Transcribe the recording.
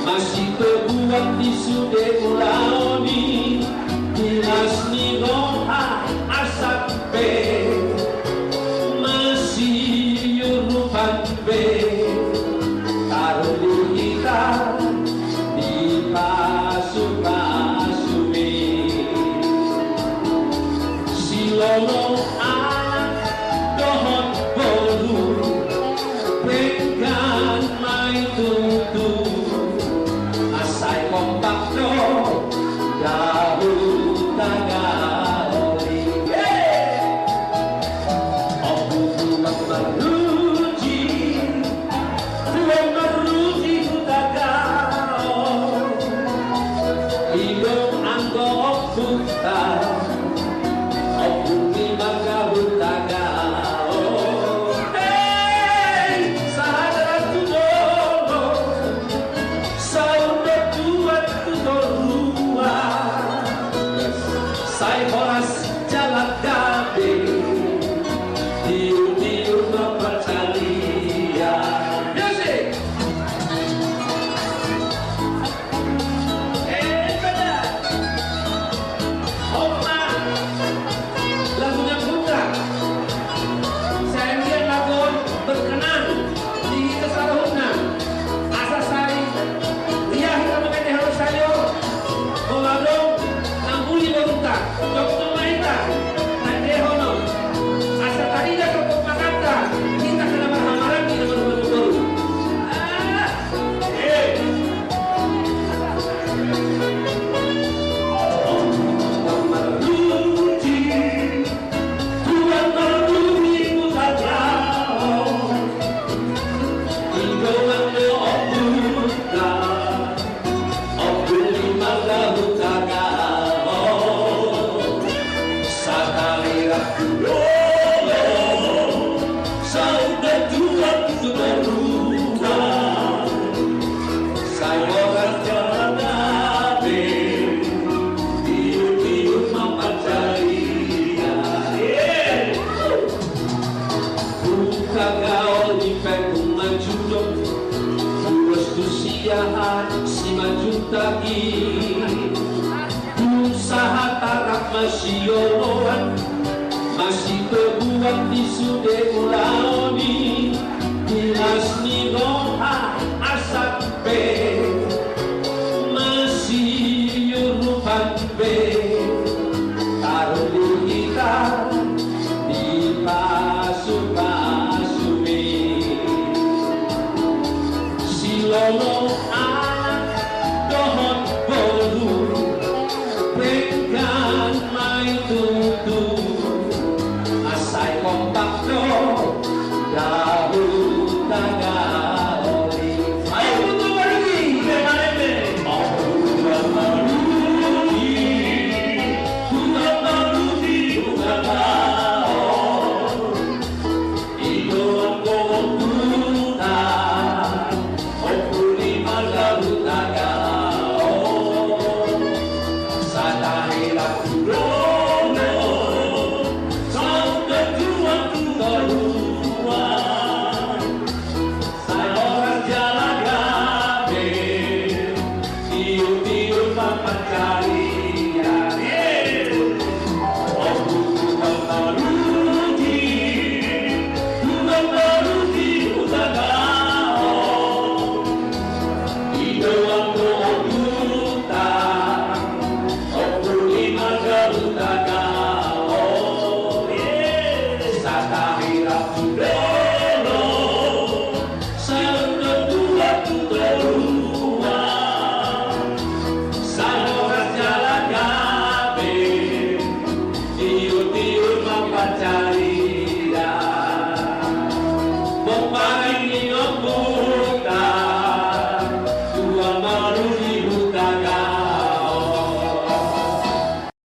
masih terbuat di sude ulaoni dinas ni roha asap be masih yurupan be taruh kita di pasu-pasumi silono anak dohot boru pegang main tutu asai kompak do dahulu tagali obu maruji tuan maruji utagao idong anggok buta obu maga utagao sai horas jalan gabe diu-diu mempercalia music benar Oma lagunya Putra saya ingin lagu berkenan di kesalahan asa saya dia kita mengenai harus saya mengadong Nambuli Baruta, Dr. Maita, Nande Hono, asa tadinya Dr. Makata, kita kena berhamaran di nomor baru. Tuhan maruji utagao, inggoan do obuka, obuli maga utagao. Saudara Tuhan berubah, saya jalan nabi, tiup-tiup mempercaya. Buka gaul di pengungan judok, terus tusiahan si majutagi. Usaha tarak masih yoan masih terbuat di sude ulaoni dinas ni roha asap be masih yurupan be taruh kita di pasu-pasumi silono anak dohot boru pegang main tutu asai kompak do dahulu tagali ayo tutup lagi bemareme Tuhan maruji utagao idong gobuta opuli maga utagao sadahira kurono saudara Tuhan berubah Compare